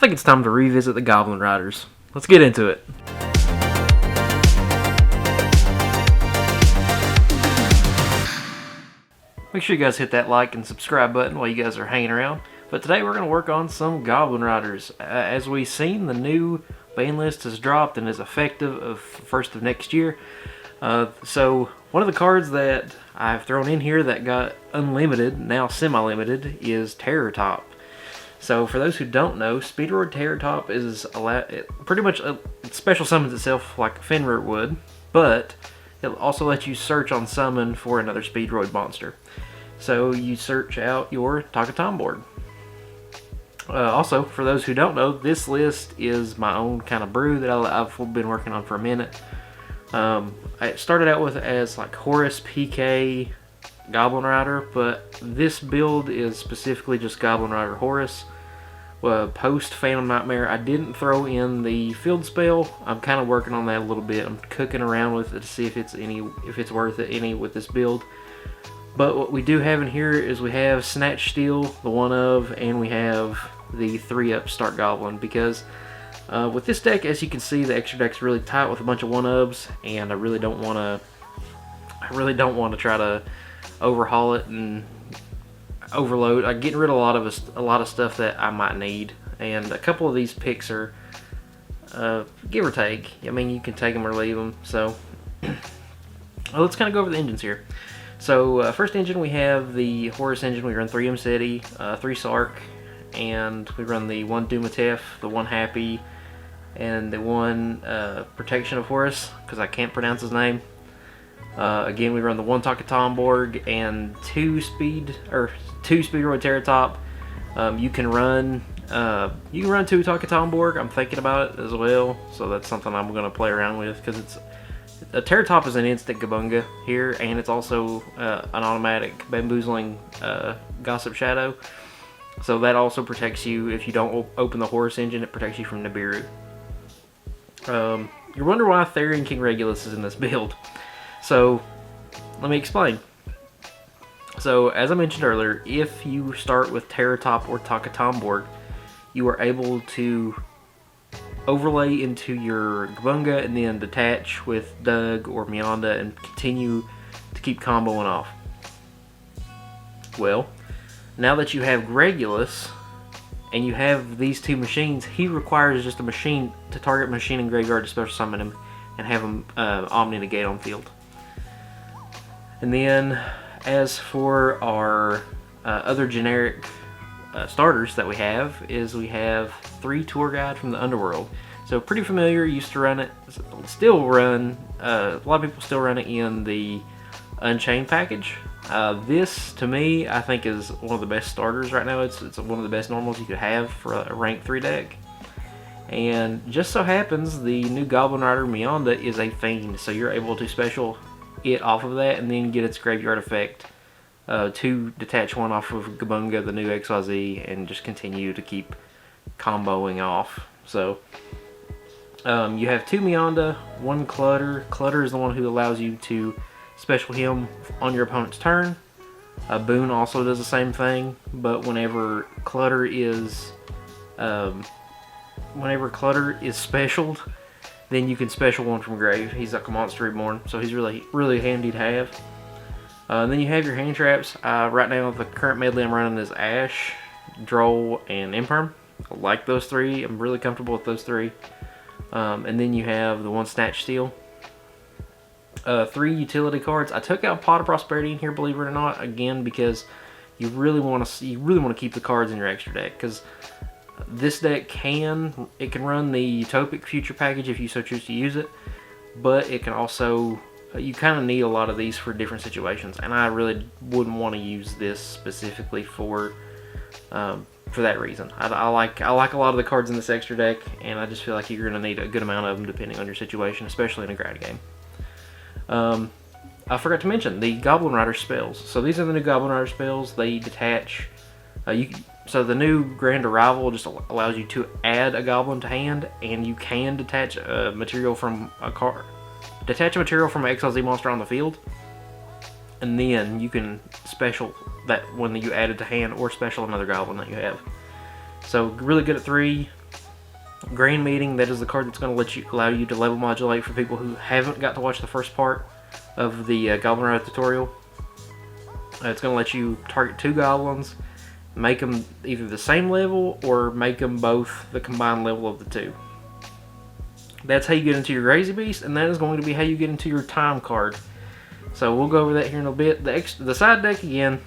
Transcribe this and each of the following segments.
think it's time to revisit the Goblin Riders. Let's get into it. Make sure you guys hit that like and subscribe button while you guys are hanging around. But today we're going to work on some Goblin Riders. As we've seen, the new ban list has dropped and is effective of 1st of next year. So one of the cards that I've thrown in here that got unlimited, now semi-limited, is Terror Top. So for those who don't know, Speedroid Terror Top is pretty much it special summons itself like Fenrir would, but it'll also let you search on summon for another Speedroid monster. So you search out your Takaton board. Also, for those who don't know, this list is my own kind of brew that I've been working on for a minute. I started out with as like Horus, PK, Goblin Rider, but this build is specifically just Goblin Rider Horus. Post Phantom Nightmare, I didn't throw in the field spell. I'm kind of working on that a little bit. I'm cooking around with it to see if it's worth it any with this build. But what we do have in here is we have Snatch Steel, the 1-of, and we have the 3-up Start Goblin, because with this deck, as you can see, the extra deck's really tight with a bunch of 1-ofs, and I really don't want to try to overhaul it and overload. I'm getting rid of a lot of stuff that I might need, and a couple of these picks are give or take. I mean, you can take them or leave them. So let's kind of go over the engines here. So first engine, we have the Horus engine. We run 3 Mceti, 3 Sark, and we run the 1 Dumatef, the 1 Happy, and the 1 Protection of Horus, because I can't pronounce his name. Again, we run the 1 Takaton Borg and 2 Speedroid Terror Top. You can run 2 Takaton Borg. I'm thinking about it as well, so that's something I'm going to play around with, because a Terror Top is an instant Gabunga here, and it's also an automatic Bamboozling Gossip Shadow. So that also protects you if you don't open the Horus engine. It protects you from Nibiru. You wonder why Therian King Regulus is in this build. So let me explain. So as I mentioned earlier, if you start with Terror Top or Takaton Borg, you are able to overlay into your Gabunga and then detach with Doug or Mionda and continue to keep comboing off. Well, now that you have Regulus and you have these 2 machines, he requires just a machine to target machine and graveyard to special summon him and have him Omni negate on field. And then as for our other generic starters that we have 3 Tour Guide from the Underworld. So pretty familiar, used to run it, still run, a lot of people still run it in the Unchained package. This, to me, I think is one of the best starters right now. It's one of the best normals you could have for a rank 3 deck. And just so happens, the new Goblin Rider Mionda is a Fiend, so you're able to special it off of that and then get its graveyard effect to detach 1 off of Gabunga, the new XYZ, and just continue to keep comboing off. So you have 2 Mionda, 1 Clutter. Clutter is the one who allows you to special him on your opponent's turn. Boon also does the same thing, but whenever Clutter is specialed, then you can special 1 from grave. He's like a Monster Reborn, so he's really handy to have. Then you have your hand traps. Right now, the current medley I'm running is Ash, Droll, and Imperm. I like those 3. I'm really comfortable with those 3. And then you have the 1 Snatch Steel. 3 utility cards. I took out Pot of Prosperity in here, believe it or not, again because you really want to keep the cards in your extra deck, because this deck can run the Utopic Future package if you so choose to use it, but it can also, you kind of need a lot of these for different situations, and I really wouldn't want to use this specifically for that reason. I like a lot of the cards in this extra deck, and I just feel like you're going to need a good amount of them depending on your situation, especially in a grad game. I forgot to mention the Goblin Rider spells. So these are the new Goblin Rider spells. They detach. So the new Grand Arrival just allows you to add a Goblin to hand, and you can detach a material from a card. Detach a material from an XYZ monster on the field, and then you can special that one that you added to hand, or special another Goblin that you have. So really good at 3. Grand Meeting, that is the card that's going to allow you to level modulate for people who haven't got to watch the first part of the Goblin Rider tutorial. It's going to let you target 2 goblins, make them either the same level or make them both the combined level of the 2. That's how you get into your Crazy Beast, and that is going to be how you get into your time card. So we'll go over that here in a bit. The side deck, again,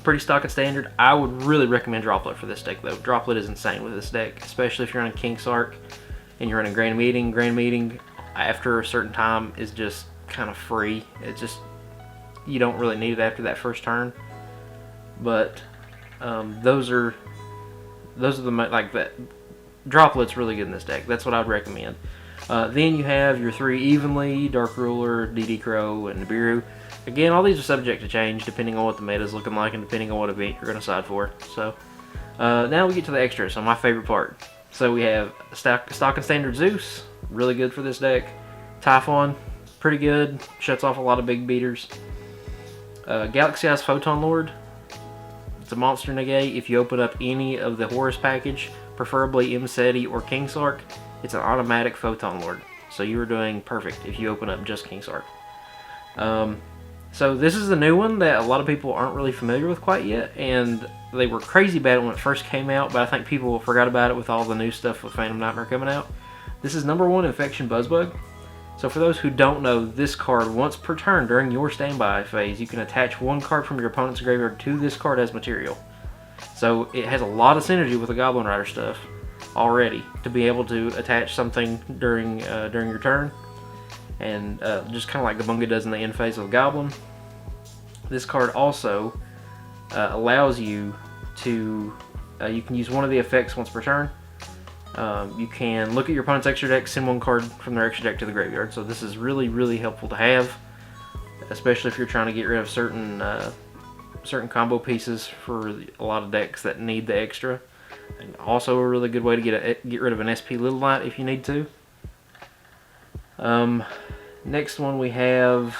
pretty stock and standard. I would really recommend Droplet for this deck, though. Droplet is insane with this deck, especially if you're on a King's Arc and you're in a Grand Meeting. Grand Meeting, after a certain time, is just kind of free. It's just, you don't really need it after that first turn. But those are the, like, that. Droplet's really good in this deck. That's what I'd recommend. Then you have your 3 Evenly, Dark Ruler, DD Crow, and Nibiru. Again, all these are subject to change depending on what the meta is looking like and depending on what event you're going to side for. So now we get to the extras, so my favorite part. So we have stock and standard Zeus, really good for this deck. Typhon, pretty good, shuts off a lot of big beaters. Galaxy Eyes Photon Lord, it's a monster negate. If you open up any of the Horus package, preferably M-SETI or King's Arc, it's an automatic Photon Lord. So you are doing perfect if you open up just King's Arc. So this is the new one that a lot of people aren't really familiar with quite yet, and they were crazy about it when it first came out, but I think people forgot about it with all the new stuff with Phantom Nightmare coming out. This is number 1 Infection Buzzbug. So for those who don't know, this card, once per turn during your standby phase, you can attach 1 card from your opponent's graveyard to this card as material. So it has a lot of synergy with the Goblin Rider stuff already to be able to attach something during your turn, and just kind of like Gabunga does in the end phase of Goblin. This card also allows you to you can use one of the effects once per turn. You can look at your opponent's extra deck, send 1 card from their extra deck to the graveyard. So this is really, really helpful to have, especially if you're trying to get rid of certain combo pieces for a lot of decks that need the extra. And also a really good way to get rid of an SP Little Knight if you need to. Next one we have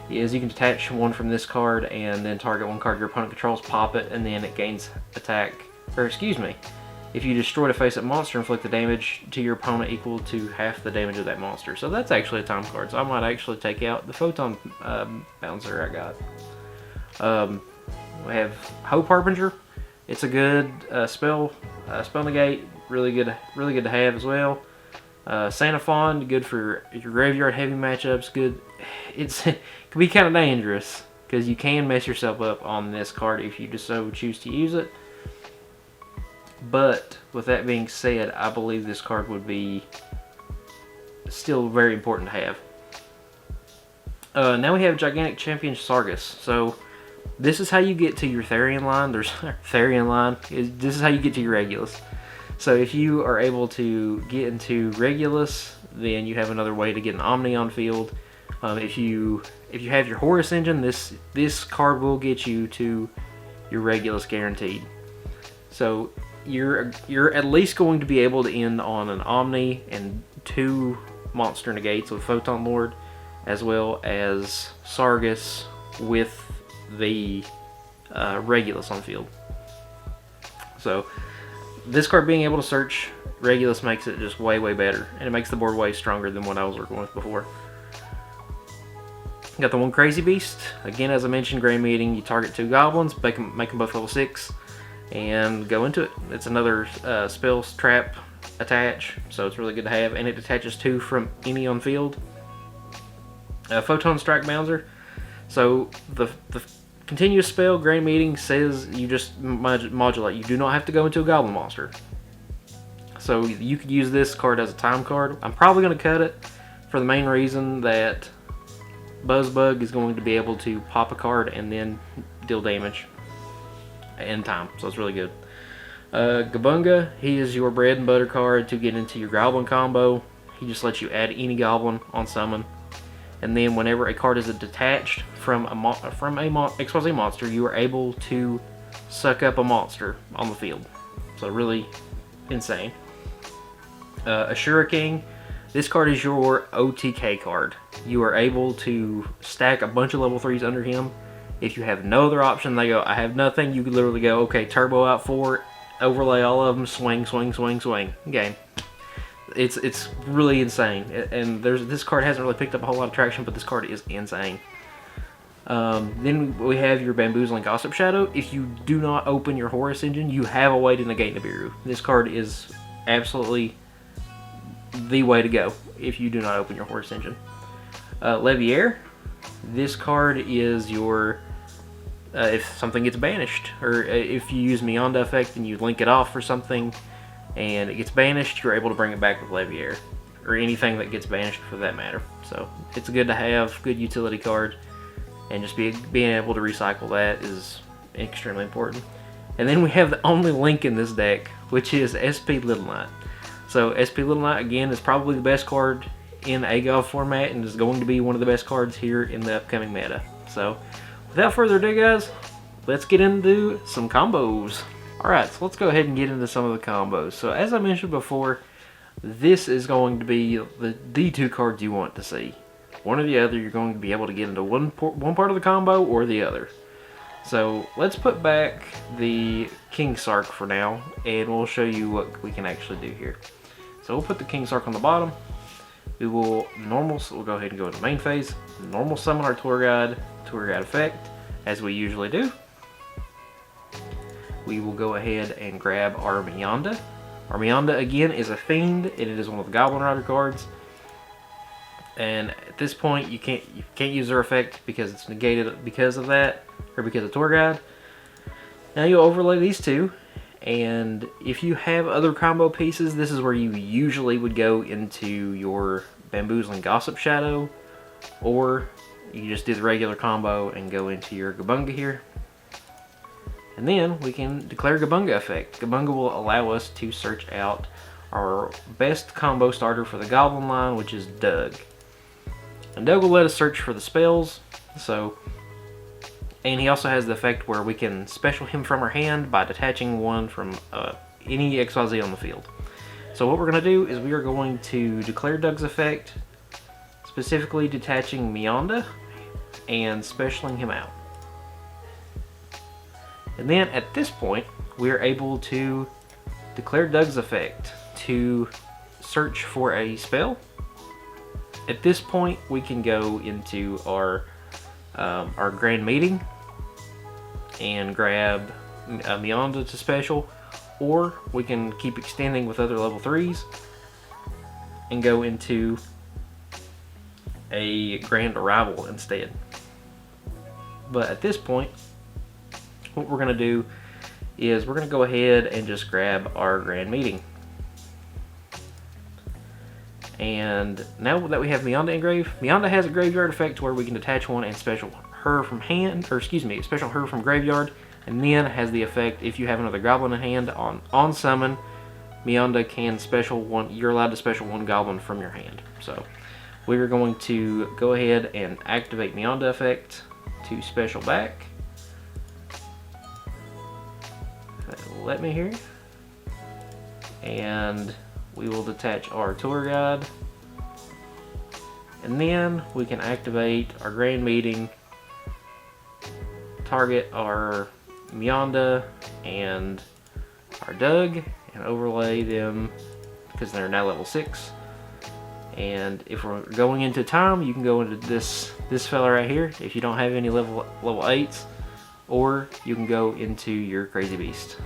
is you can detach 1 from this card and then target 1 card your opponent controls, pop it, and then it gains attack. Or excuse me, if you destroy a face-up monster, inflict the damage to your opponent equal to half the damage of that monster. So that's actually a time card. So I might actually take out the Photon Bouncer I got. We have Hope Harbinger. It's a good spell negate, really good to have as well. Santa Fawn, good for your graveyard heavy matchups. Good, it can be kind of dangerous because you can mess yourself up on this card if you just so choose to use it. But with that being said, I believe this card would be still very important to have. Now we have Gigantic Champion Sargus. So this is how you get to your Therian line. There's Therian line. This is how you get to your Regulus. So if you are able to get into Regulus, then you have another way to get an Omni on field. If you have your Horus engine, this card will get you to your Regulus guaranteed. So you're at least going to be able to end on an Omni and 2 monster negates with Photon Lord, as well as Sargus with the Regulus on field. So this card being able to search Regulus makes it just way better, and it makes the board way stronger than what I was working with before. Got the 1 Crazy Beast. Again, as I mentioned, Grand Meeting, you target 2 goblins, make them both level 6, and go into it. It's another spell trap attach, so it's really good to have, and it detaches 2 from any on field. Photon Strike Bouncer. So the continuous spell, Grand Meeting, says you just modulate. You do not have to go into a goblin monster. So you could use this card as a time card. I'm probably going to cut it for the main reason that Buzzbug is going to be able to pop a card and then deal damage in time. So it's really good. Gabunga, he is your bread and butter card to get into your goblin combo. He just lets you add any goblin on summon. And then whenever a card is detached from a Expose monster, you are able to suck up a monster on the field. So really insane. Ashura King, this card is your OTK card. You are able to stack a bunch of level 3s under him. If you have no other option, they go, I have nothing, you could literally go, okay, turbo out 4, overlay all of them, swing, swing, swing, swing. Game. It's really insane, and this card hasn't really picked up a whole lot of traction, but this card is insane. Then we have your Bamboozling Gossip Shadow. If you do not open your Horus engine, you have a way to negate Nibiru. This card is absolutely the way to go if you do not open your Horus engine. Leviair. This card is your if something gets banished, or if you use Mionda effect and you link it off for something and it gets banished, you're able to bring it back with Leviair, or anything that gets banished for that matter. So it's good to have, good utility card, and just being able to recycle that is extremely important. And then we have the only link in this deck, which is SP Little Knight. So SP Little Knight, again, is probably the best card in AGOV format, and is going to be one of the best cards here in the upcoming meta. So without further ado, guys, let's get into some combos. Alright, so let's go ahead and get into some of the combos. So as I mentioned before, this is going to be the two cards you want to see. One or the other, you're going to be able to get into one part of the combo or the other. So let's put back the King Sark for now, and we'll show you what we can actually do here. So we'll put the King Sark on the bottom. We will we'll go ahead and go into main phase. Normal summon our tour guide effect, as we usually do. We will go ahead and grab our Mionda. Our Mionda, again, is a fiend, and it is one of the Goblin Rider cards. And at this point, you can't use their effect because it's negated because of that, or because of tour guide. Now you'll overlay these two, and if you have other combo pieces, this is where you usually would go into your Bamboozling Gossip Shadow, or you just do the regular combo and go into your Gabunga here. And then we can declare Gabunga effect. Gabunga will allow us to search out our best combo starter for the Goblin line, which is Doug. And Doug will let us search for the spells. And he also has the effect where we can special him from our hand by detaching one from any XYZ on the field. So what we're going to do is we are going to declare Doug's effect, specifically detaching Mionda and specialing him out. And then at this point, we are able to declare Doug's effect to search for a spell. At this point, we can go into our grand meeting and grab Mionda to special, or we can keep extending with other level 3s and go into a grand arrival instead. But at this point, what we're going to do is we're going to go ahead and just grab our grand meeting. And now that we have Mionda engraved, Mionda has a graveyard effect where we can detach one and special her from hand, or excuse me, special her from graveyard, and then has the effect, if you have another goblin in hand, on summon, Mionda can special one, you're allowed to special one goblin from your hand. So we're going to go ahead and activate Mionda effect to special back. Let me hear. And we will detach our tour guide, and then we can activate our grand meeting, target our Mionda and our Doug, and overlay them because they're now level 6. And if we're going into time, you can go into this fella right here if you don't have any level 8s, or you can go into your Crazy Beast.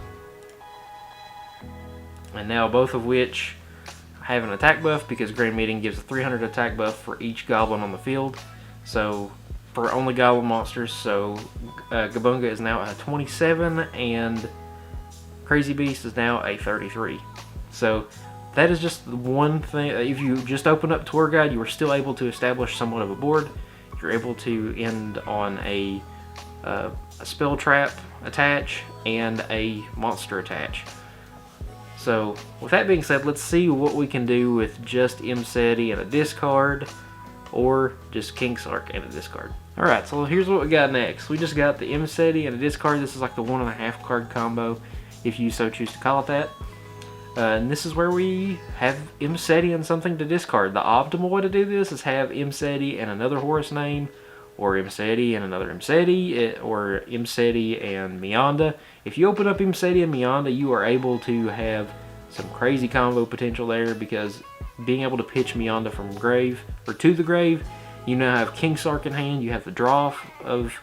And now both of which have an attack buff, because Grand Meeting gives a 300 attack buff for each goblin on the field. So for only goblin monsters, so Gabunga is now a 27 and Crazy Beast is now a 33. So that is just one thing. If you just open up Tour Guide, you are still able to establish somewhat of a board. You're able to end on a spell trap attach and a monster attach. So with that being said, let's see what we can do with just Mseti and a discard, or just King Sark and a discard. Alright, so here's what we got next. We just got the Mseti and a discard. This is like the 1.5 card combo, if you so choose to call it that. And this is where we have Mseti and something to discard. The optimal way to do this is have Mseti and another Horus name, or Imseti and another Imseti, or Imseti and Mionda. If you open up Imseti and Mionda, you are able to have some crazy combo potential there, because being able to pitch Mionda from grave, or to the grave, you now have King Sark in hand, you have the draw of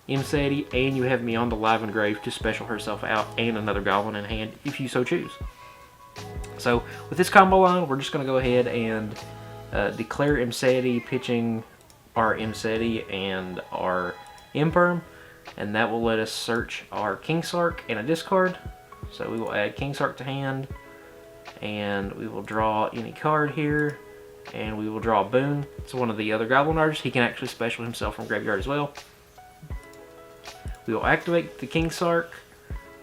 Imseti, and you have Mionda live in grave to special herself out, and another Goblin in hand if you so choose. So with this combo line, we're just going to go ahead and declare Imseti, pitching our Imseti and our Imperm, and that will let us search our King Sark and a discard. So we will add King Sark to hand, and we will draw any card here, and we will draw a boon. It's one of the other Goblin Riders. He can actually special himself from graveyard as well. We will activate the King Sark,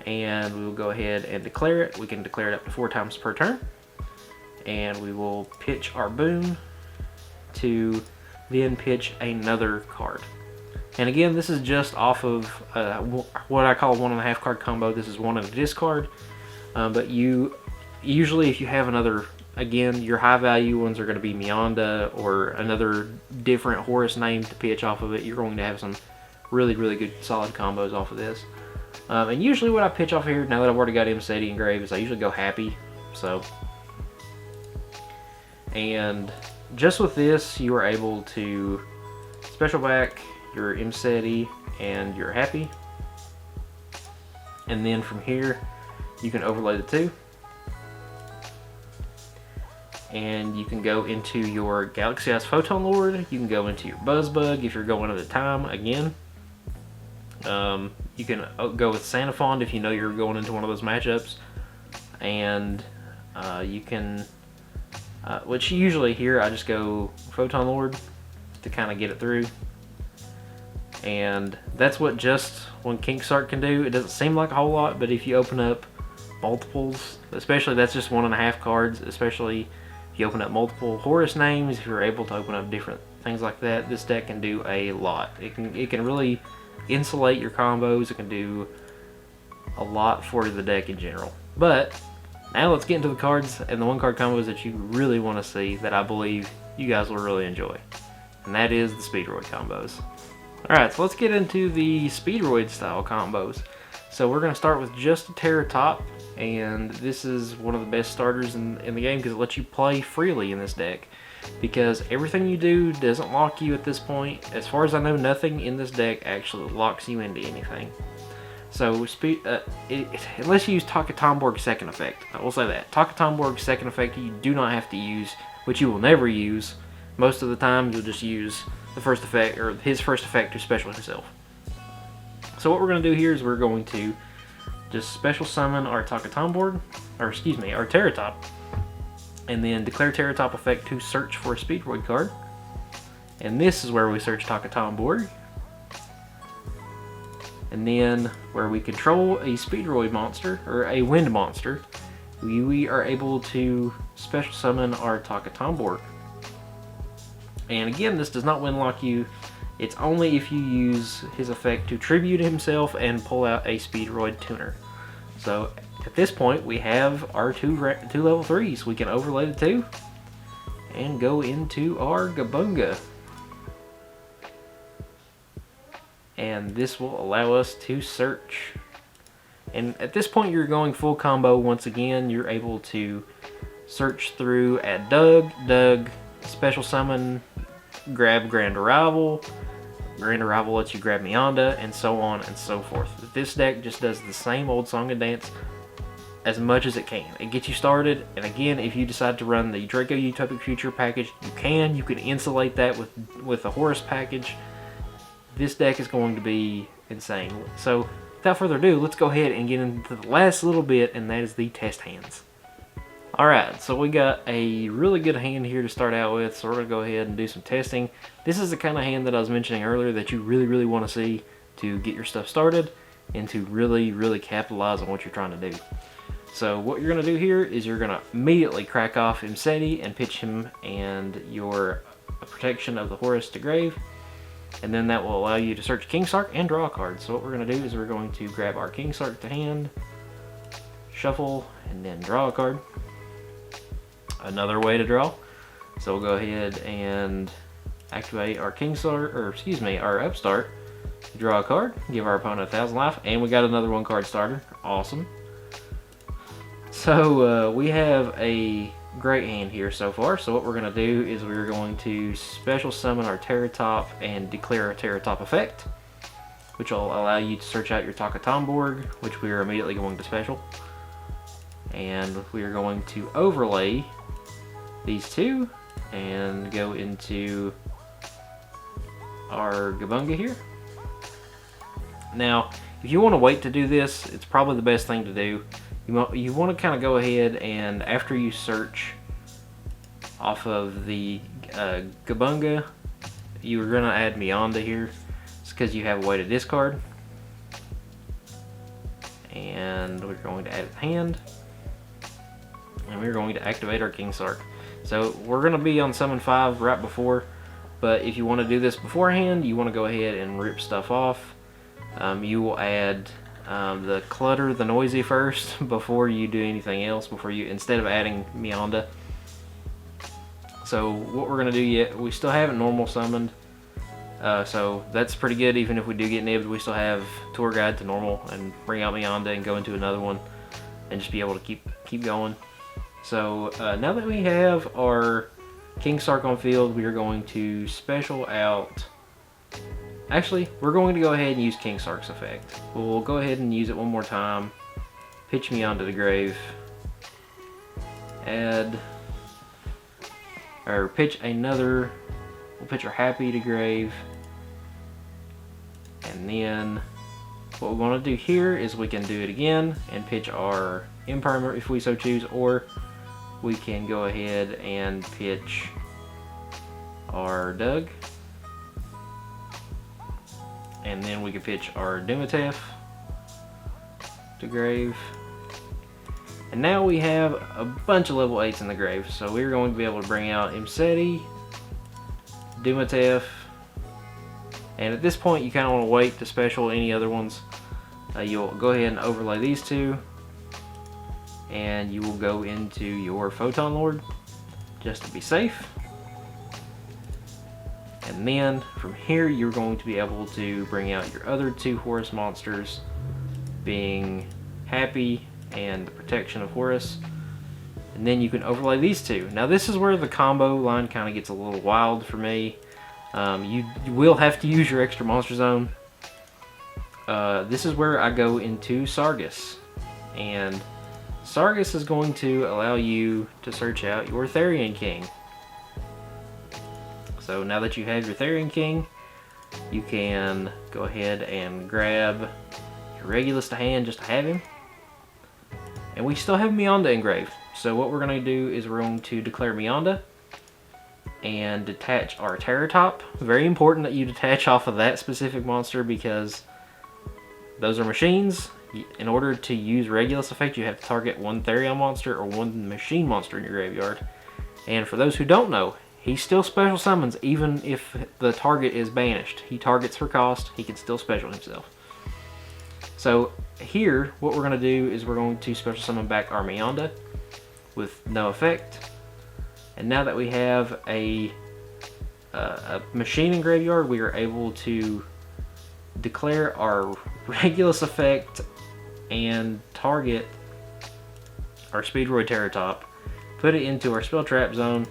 and we will go ahead and declare it. We can declare it up to 4 times per turn. And we will pitch our boon to then pitch another card. And again, this is just off of what I call a 1.5 card combo. This is 1 and a discard. But you usually, if you have another, again, your high value ones are going to be Mionda or another different Horus name to pitch off of it. You're going to have some really, really good solid combos off of this. And usually what I pitch off here, now that I've already got Imseti and Grave, is I usually go Happy. So, and just with this, you are able to special back your Imseti and your Happy. And then from here, you can overlay the 2. And you can go into your Galaxy Eyes Photon Lord. You can go into your Buzzbug if you're going at a time again. You can go with Sanafond if you know you're going into one of those matchups. And you can, which usually here I just go Photon Lord to kind of get it through. And that's what just one King Sark can do. It doesn't seem like a whole lot, but if you open up multiples, especially that's just 1.5 cards, especially if you open up multiple Horus names, if you're able to open up different things like that, this deck can do a lot. It can really insulate your combos. It can do a lot for the deck in general. But now let's get into the cards and the 1-card combos that you really want to see, that I believe you guys will really enjoy. And that is the Speedroid combos. Alright, so let's get into the Speedroid style combos. So we're going to start with just a Terra Top, and this is one of the best starters in the game because it lets you play freely in this deck. Because everything you do doesn't lock you at this point. As far as I know, nothing in this deck actually locks you into anything. So, unless you use Takatomborg's second effect. I will say that. Takatomborg's second effect you do not have to use, which you will never use. Most of the time, you'll just use the first effect, or his first effect, to special himself. So what we're going to do here is we're going to just special summon our Takatomborg, or excuse me, our Terra Top. And then declare Terra Top effect to search for a Speedroid card. And this is where we search Takatomborg. And then where we control a Speedroid monster, or a wind monster, we are able to special summon our Takatomborg. And again, this does not win lock you. It's only if you use his effect to tribute himself and pull out a Speedroid tuner. So at this point, we have our two level 3s. We can overlay the 2 and go into our Gabunga. And this will allow us to search. And at this point, you're going full combo once again. You're able to search through at Doug, special summon, grab Grand Arrival. Grand Arrival lets you grab Mionda, and so on and so forth. This deck just does the same old song and dance as much as it can. It gets you started, and again, if you decide to run the Draco Utopic Future package, you can. You can insulate that with the Horus package. This deck is going to be insane. So, without further ado, let's go ahead and get into the last little bit, and that is the test hands. Alright, so we got a really good hand here to start out with, so we're going to go ahead and do some testing. This is the kind of hand that I was mentioning earlier that you really, really want to see to get your stuff started and to really, really capitalize on what you're trying to do. So what you're going to do here is you're going to immediately crack off Imseti and pitch him and your protection of the Horus to grave. And then that will allow you to search King Sark and draw a card. So what we're going to do is we're going to grab our King Sark to hand, shuffle, and then draw a card. Another way to draw. So we'll go ahead and activate our our upstart, draw a card, give our opponent 1,000 life, and we got another 1 card starter. Awesome. So we have a great hand here so far. So what we're going to do is we're going to special summon our Terratop and declare a Terratop effect, which will allow you to search out your Takatomborg, which we are immediately going to special. And we are going to overlay these two and go into our Gabunga here. Now, if you want to wait to do this, it's probably the best thing to do. You want to kind of go ahead and after you search off of the Gabunga, you're going to add Meonda here. It's because you have a way to discard. And we're going to add the hand. And we're going to activate our King Sark. So we're going to be on summon 5 right before, but if you want to do this beforehand, you want to go ahead and rip stuff off. You will add the clutter, the noisy first before you do anything else, instead of adding Meonda. So what we're going to do yet, we still haven't normal summoned, so that's pretty good. Even if we do get nibbed, we still have Tour Guide to normal and bring out Meonda and go into another one and just be able to keep going. So now that we have our King Sark on field, we are going to special out. Actually, we're going to go ahead and use King Sark's effect. We'll go ahead and use it one more time. Pitch me onto the grave. Pitch another. We'll pitch our Happy to grave. And then what we want to do here is we can do it again and pitch our Imprimer if we so choose, or we can go ahead and pitch our Doug. And then we can pitch our Dumatef to grave. And now we have a bunch of level 8s in the grave. So we're going to be able to bring out Imseti, Dumatef, and at this point you kind of want to wait to special any other ones. You'll go ahead and overlay these two, and you will go into your Photon Lord just to be safe. And then from here you're going to be able to bring out your other 2 Horus monsters, being Happy and the Protection of Horus. And then you can overlay these 2. Now this is where the combo line kind of gets a little wild for me. You will have to use your extra monster zone. This is where I go into Sargus. And Sargus is going to allow you to search out your Therian King. So now that you have your Therian King, you can go ahead and grab your Regulus to hand just to have him. And we still have Meonda engraved. So what we're going to do is we're going to declare Meonda and detach our Terratop. Very important that you detach off of that specific monster because those are machines. In order to use Regulus effect, you have to target 1 Therion monster or 1 machine monster in your graveyard. And for those who don't know, he still special summons even if the target is banished. He targets for cost, he can still special himself. So here, what we're going to do is we're going to special summon back our Meonda with no effect. And now that we have a machine in graveyard, we are able to declare our Regulus effect and target our Speedroid Terratop, put it into our spell trap zone,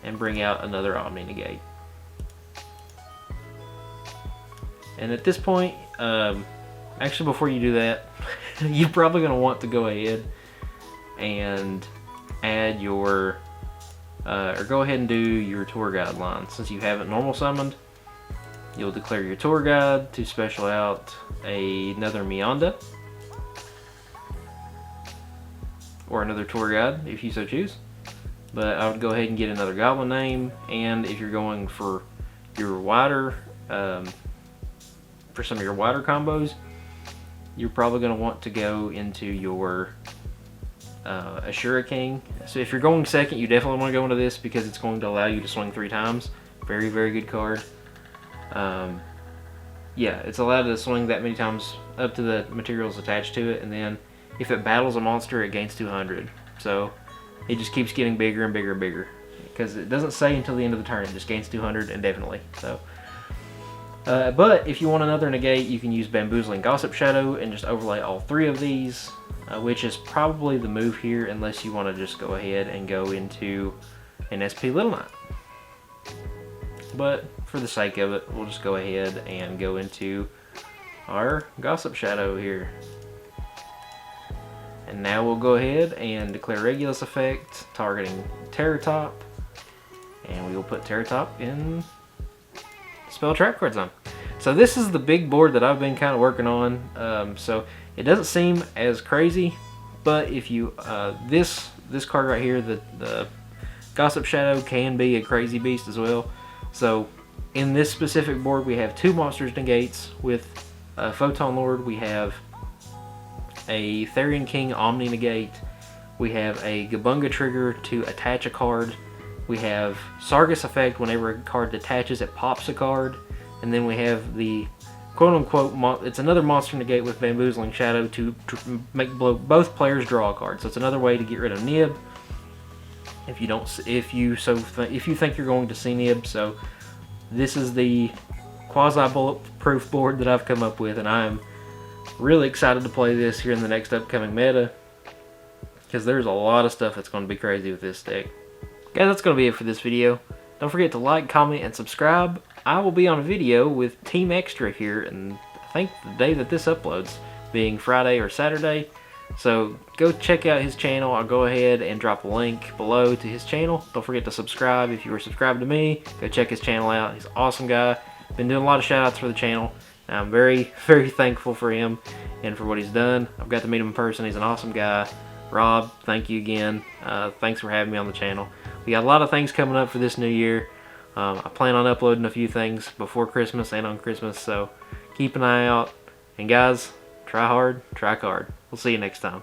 and bring out another Omni Negate. And at this point, actually before you do that, you're probably going to want to go ahead and add your, or go ahead and do your Tour Guide line. Since you haven't normal summoned, you'll declare your Tour Guide to special out another Meonda, or another Tour Guide if you so choose. But I would go ahead and get another Goblin name, and if you're going for your wider, for some of your wider combos, you're probably going to want to go into your Ashura King. So if you're going second, you definitely want to go into this because it's going to allow you to swing 3 times. Very, very good card. Yeah, it's allowed to swing that many times up to the materials attached to it, and then if it battles a monster, it gains 200. So it just keeps getting bigger and bigger and bigger. because it doesn't say until the end of the turn. It just gains 200 indefinitely. So, but if you want another negate, you can use Bamboozling Gossip Shadow and just overlay all 3 of these, which is probably the move here, unless you want to just go ahead and go into an SP Little Knight. But for the sake of it, we'll just go ahead and go into our Gossip Shadow here. And now we'll go ahead and declare Regulus effect, targeting Terror Top. And we will put Terror Top in Spell Trap Card Zone. So this is the big board that I've been kind of working on. So it doesn't seem as crazy, but if you, this card right here, the Gossip Shadow can be a crazy beast as well. So in this specific board, we have 2 monsters negates with Photon Lord. We have a Therian King Omni negate. We have a Gabunga trigger to attach a card. We have Sargus effect. Whenever a card detaches, it pops a card. And then we have the quote-unquote, it's another monster negate with Bamboozling Shadow to make both players draw a card. So it's another way to get rid of Nib. If you think you're going to see Nib. So this is the quasi-bulletproof board that I've come up with, and I'm really excited to play this here in the next upcoming meta, because there's a lot of stuff that's going to be crazy with this deck. Guys, that's going to be it for this video. Don't forget to like, comment, and subscribe. I will be on a video with Team Extra here, and I think the day that this uploads, being Friday or Saturday. So go check out his channel. I'll go ahead and drop a link below to his channel. Don't forget to subscribe. If you were subscribed to me, go check his channel out. He's an awesome guy. Been doing a lot of shout outs for the channel. I'm very, very thankful for him and for what he's done. I've got to meet him in person. He's an awesome guy. Rob, thank you again. Thanks for having me on the channel. We got a lot of things coming up for this new year. I plan on uploading a few things before Christmas and on Christmas, so keep an eye out. And guys, try hard, try hard. We'll see you next time.